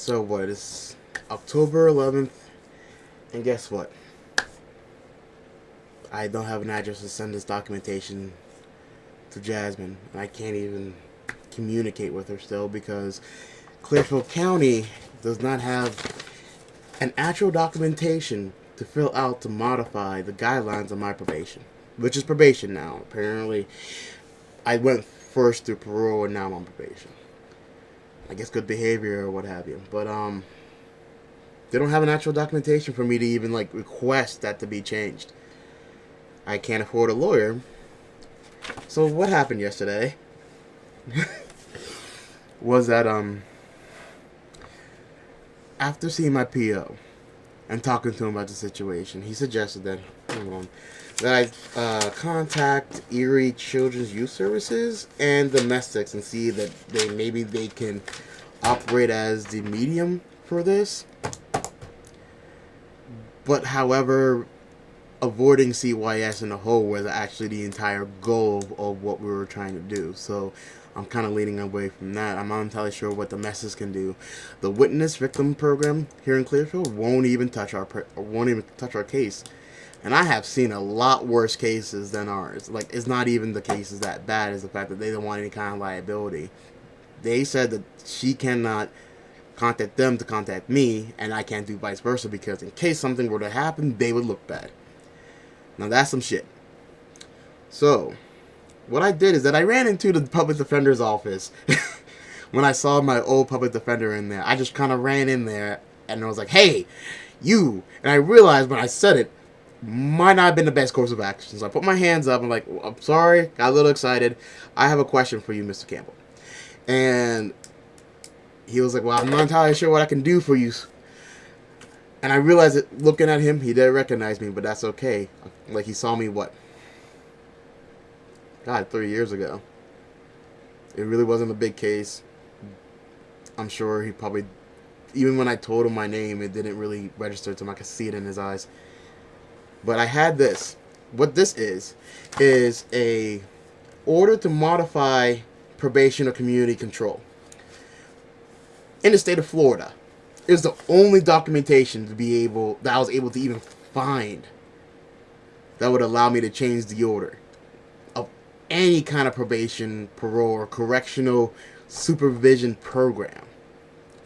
So what? It's October 11th, and guess what? I don't have an address to send this documentation to Jasmine, and I can't even communicate with her still because Clearfield County does not have an actual documentation to fill out to modify the guidelines of my probation, which is probation now. Apparently, I went first through parole and now I'm on probation. I guess good behavior or what have you. But they don't have an actual documentation for me to even like request that to be changed. I can't afford a lawyer. So what happened yesterday was that after seeing my PO and talking to him about the situation, he suggested that I contact Erie Children's Youth Services and domestics and see that maybe they can operate as the medium for this. But however, avoiding CYS in the whole was actually the entire goal of what we were trying to do. So I'm kind of leaning away from that. I'm not entirely sure what the messes can do. The witness victim program here in Clearfield won't even touch our case. And I have seen a lot worse cases than ours. Like, it's not even the cases that bad. It's the fact that they don't want any kind of liability. They said that she cannot contact them to contact me, and I can't do vice versa because in case something were to happen, they would look bad. Now that's some shit. So, what I did is that I ran into the public defender's office when I saw my old public defender in there. I just kind of ran in there and I was like, "Hey, you!" And I realized when I said it, might not have been the best course of action. So I put my hands up. I'm like, "I'm sorry, got a little excited. I have a question for you, Mr. Campbell." And he was like, "Well, I'm not entirely sure what I can do for you." And I realized that looking at him, he didn't recognize me, but that's okay. Like, he saw me, what? God, 3 years ago. It really wasn't a big case. I'm sure he probably, even when I told him my name, it didn't really register to him. I could see it in his eyes. But I had this. What this is a order to modify probation or community control in the state of Florida. It was the only documentation that I was able to even find that would allow me to change the order of any kind of probation, parole, or correctional supervision program.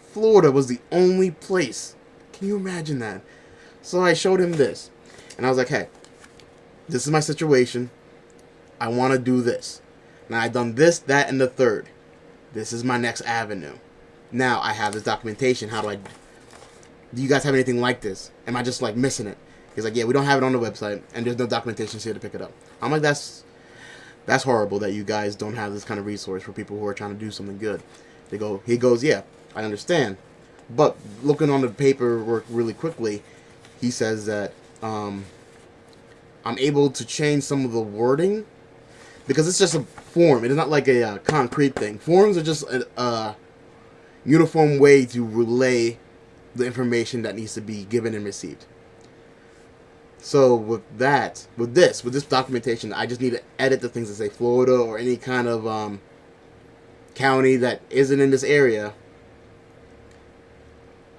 Florida was the only place. Can you imagine that? So I showed him this. And I was like, "Hey, this is my situation. I want to do this. Now I've done this, that, and the third. This is my next avenue. Now I have this documentation. Do you guys have anything like this? Am I just like missing it?" He's like, "Yeah, we don't have it on the website, and there's no documentation here to pick it up." I'm like, that's horrible that you guys don't have this kind of resource for people who are trying to do something good. He goes, "Yeah, I understand." But looking on the paperwork really quickly, he says that I'm able to change some of the wording because it's just a form. It is not like a concrete thing. Forms are just a uniform way to relay the information that needs to be given and received. So with this documentation, I just need to edit the things that say Florida or any kind of county that isn't in this area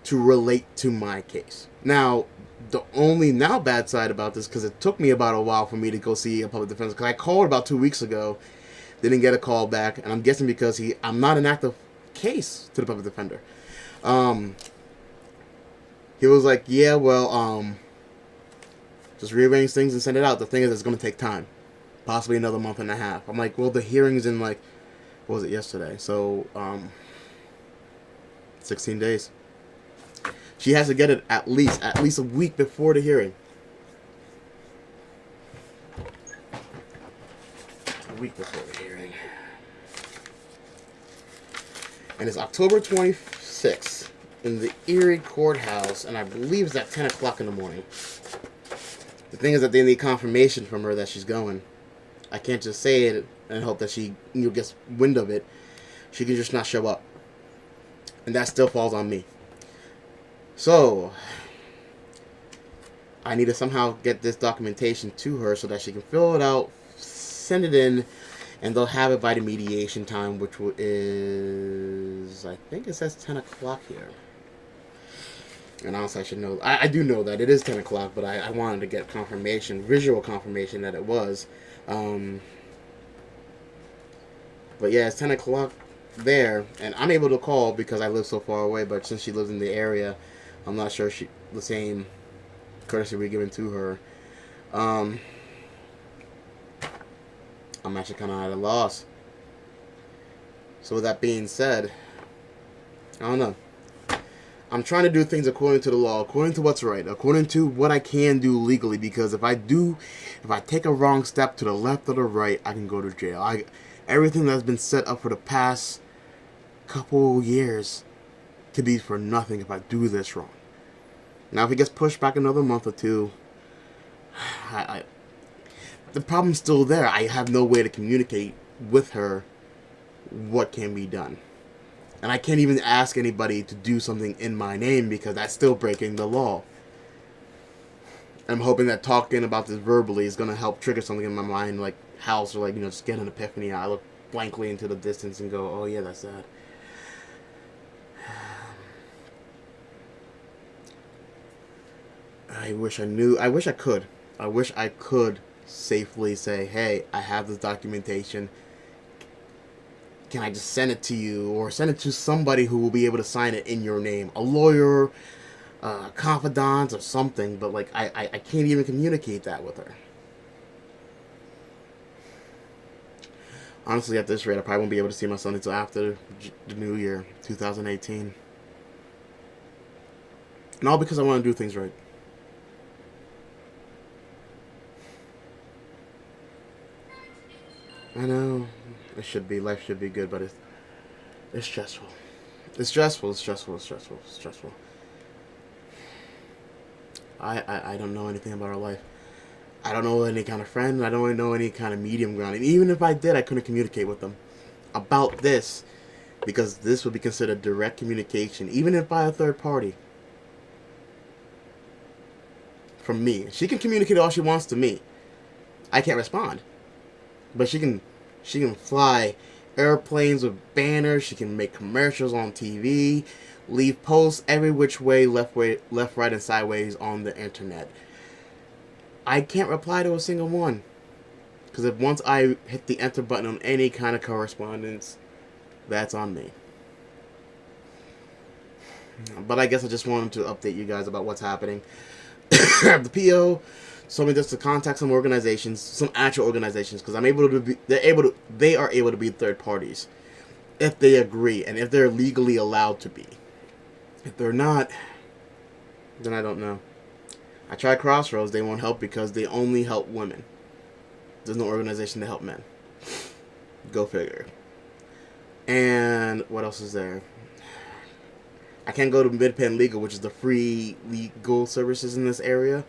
to relate to my case. Now, the only now bad side about this, because it took me about a while for me to go see a public defender, because I called about 2 weeks ago, didn't get a call back, and I'm guessing because I'm not an active case to the public defender. He was like, "Yeah, well, just rearrange things and send it out. The thing is, it's going to take time. Possibly another month and a half." I'm like, "Well, the hearing's in what was it, yesterday? So, 16 days. She has to get it at least a week before the hearing. A week before the hearing. And it's October 26th in the Erie Courthouse, and I believe it's at 10 o'clock in the morning. The thing is that they need confirmation from her that she's going. I can't just say it and hope that she gets wind of it. She can just not show up. And that still falls on me. So, I need to somehow get this documentation to her so that she can fill it out, send it in, and they'll have it by the mediation time, which is, I think it says 10 o'clock here. And honestly, I should know. I do know that it is 10 o'clock, but I wanted to get confirmation, visual confirmation that it was. Um, but yeah, it's 10 o'clock there, and I'm able to call because I live so far away. But since she lives in the area, I'm not sure she the same courtesy we're given to her. Um, I'm actually kind of at a loss. So with that being said, I don't know. I'm trying to do things according to the law, according to what's right, according to what I can do legally. Because if I take a wrong step to the left or the right, I can go to jail. Everything that's been set up for the past couple years could be for nothing if I do this wrong. Now, if it gets pushed back another month or two, the problem's still there. I have no way to communicate with her what can be done. And I can't even ask anybody to do something in my name because that's still breaking the law. I'm hoping that talking about this verbally is going to help trigger something in my mind, like house, or like, just get an epiphany. I look blankly into the distance and go, oh yeah, that's that. I wish I knew. I wish I could. I wish I could safely say, hey, I have this documentation. Can I just send it to you, or send it to somebody who will be able to sign it in your name? A lawyer, confidant, or something. But like, I can't even communicate that with her. Honestly, at this rate, I probably won't be able to see my son until after the new year, 2018. And all because I want to do things right. I know it should be. Life should be good, but it's stressful. It's stressful. It's stressful. It's stressful. It's stressful. I don't know anything about her life. I don't know any kind of friend. I don't know any kind of medium ground. And even if I did, I couldn't communicate with them about this because this would be considered direct communication, even if by a third party. From me, she can communicate all she wants to me. I can't respond, but she can fly airplanes with banners. She can make commercials on TV, leave posts every which way, left, right, and sideways on the internet. I can't reply to a single one because if once I hit the enter button on any kind of correspondence, that's on me. But I guess I just wanted to update you guys about what's happening. The PO told me just to contact some organizations, some actual organizations, because they are able to be third parties if they agree and if they're legally allowed to be. If they're not, then I don't know. I tried Crossroads, they won't help because they only help women. There's no organization to help men. Go figure. And what else is there? I can't go to MidPenn Legal, which is the free legal services in this area,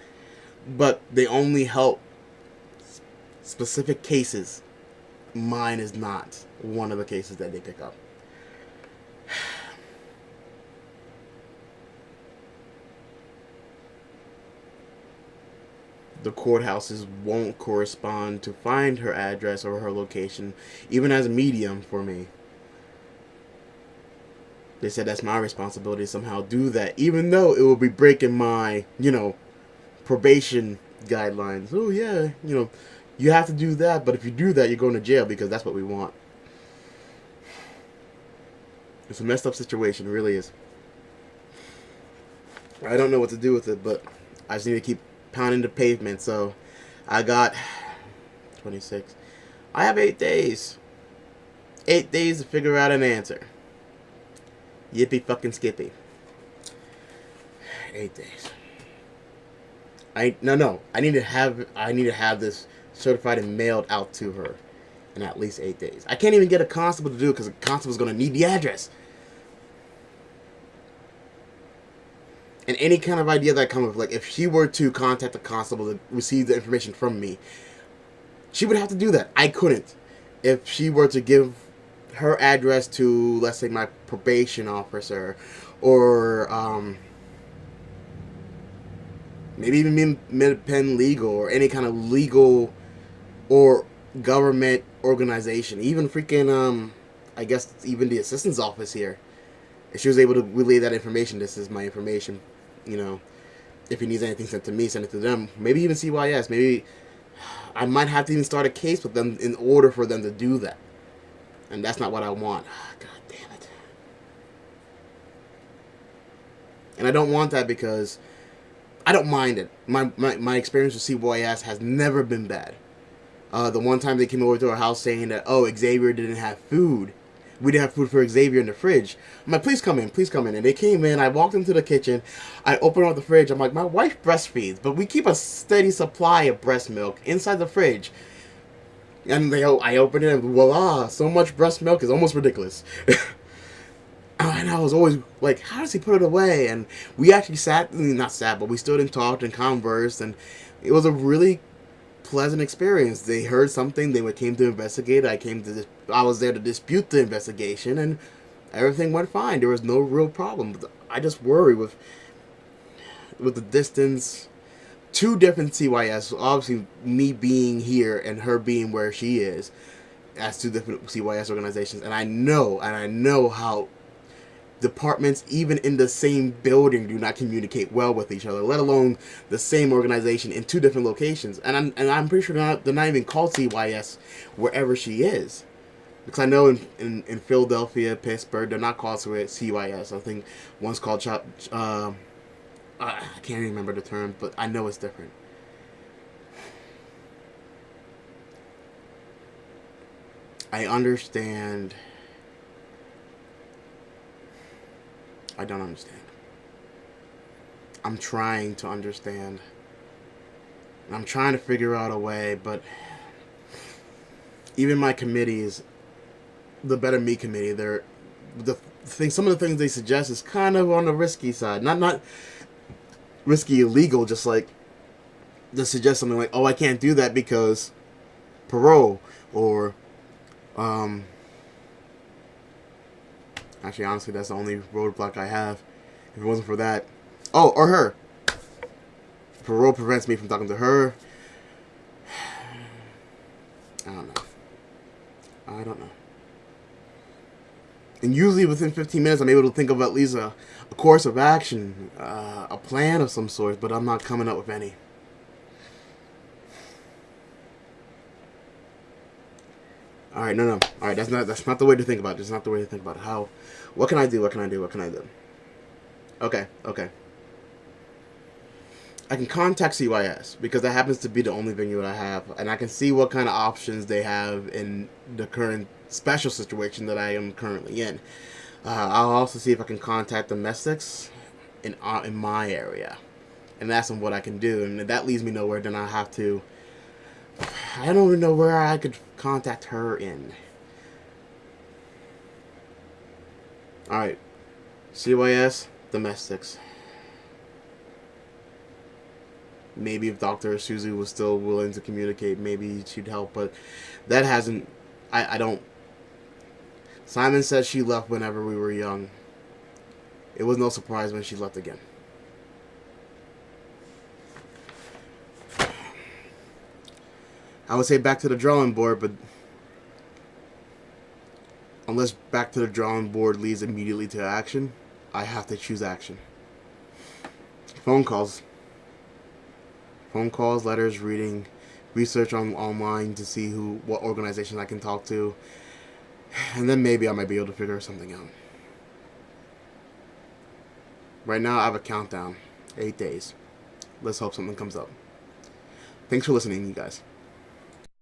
but they only help specific cases. Mine is not one of the cases that they pick up. The courthouses won't correspond to find her address or her location, even as a medium for me. They said that's my responsibility to somehow do that, even though it will be breaking my, probation guidelines. Oh, yeah, you have to do that, but if you do that, you're going to jail because that's what we want. It's a messed up situation, it really is. I don't know what to do with it, but I just need to keep pounding the pavement, so I got 26. I have 8 days. 8 days to figure out an answer. Yippee fucking skippy. 8 days. I need to have this certified and mailed out to her in at least 8 days. I can't even get a constable to do it because the constable's gonna need the address. And any kind of idea that comes with, like, if she were to contact the constable to receive the information from me, she would have to do that. I couldn't. If she were to give her address to, let's say, my probation officer, or maybe even MidPenn Legal, or any kind of legal or government organization, even freaking I guess even the assistant's office here. And she was able to relay that information. This is my information. You know, if he needs anything sent to me, send it to them. Maybe even CYS. Maybe I might have to even start a case with them in order for them to do that. And that's not what I want. God damn it. And I don't want that because I don't mind it. My experience with CYS has never been bad. The one time they came over to our house saying that, oh, Xavier didn't have food. We didn't have food for Xavier in the fridge. I'm like, please come in, please come in. And they came in. I walked into the kitchen. I opened up the fridge. I'm like, my wife breastfeeds, but we keep a steady supply of breast milk inside the fridge. And I opened it and voila, so much breast milk is almost ridiculous. And I was always like, how does he put it away? And we actually not sat, but we stood and talked and conversed. And it was a really pleasant experience. They heard something. They came to investigate. I was there to dispute the investigation, and everything went fine. There was no real problem. I just worry with the distance. Two different CYS. Obviously, me being here and her being where she is, as two different CYS organizations. And I know how departments, even in the same building, do not communicate well with each other, let alone the same organization in two different locations. And I'm pretty sure they're not even called CYS wherever she is. Because I know in Philadelphia, Pittsburgh, they're not called CYS. I think one's called I can't even remember the term, but I know it's different. I understand. I don't understand. I'm trying to understand. And I'm trying to figure out a way, but even my committees, the Better Me committee, some of the things they suggest is kind of on the risky side. Not risky illegal, just like to suggest something like, oh, I can't do that because parole, or actually, honestly, that's the only roadblock I have. If it wasn't for that, oh, or her. Parole prevents me from talking to her. I don't know. And usually within 15 minutes, I'm able to think of at least a course of action, a plan of some sort, but I'm not coming up with any. All right, no. All right, that's not the way to think about it. That's not the way to think about it. What can I do? What can I do? Okay. I can contact CYS because that happens to be the only venue that I have, and I can see what kind of options they have in the current special situation that I am currently in. I'll also see if I can contact domestics in my area and ask them what I can do, and if that leads me nowhere, then I have to. I don't even know where I could contact her in. All right, CYS domestics. Maybe if Dr. Susie was still willing to communicate, maybe she'd help, but that hasn't. I don't. Simon said she left whenever we were young. It was no surprise when she left again. I would say back to the drawing board, but unless back to the drawing board leads immediately to action, I have to choose action. Phone calls, letters, reading, research online to see what organizations I can talk to, and then maybe I might be able to figure something out. Right now, I have a countdown, 8 days. Let's hope something comes up. Thanks for listening, you guys.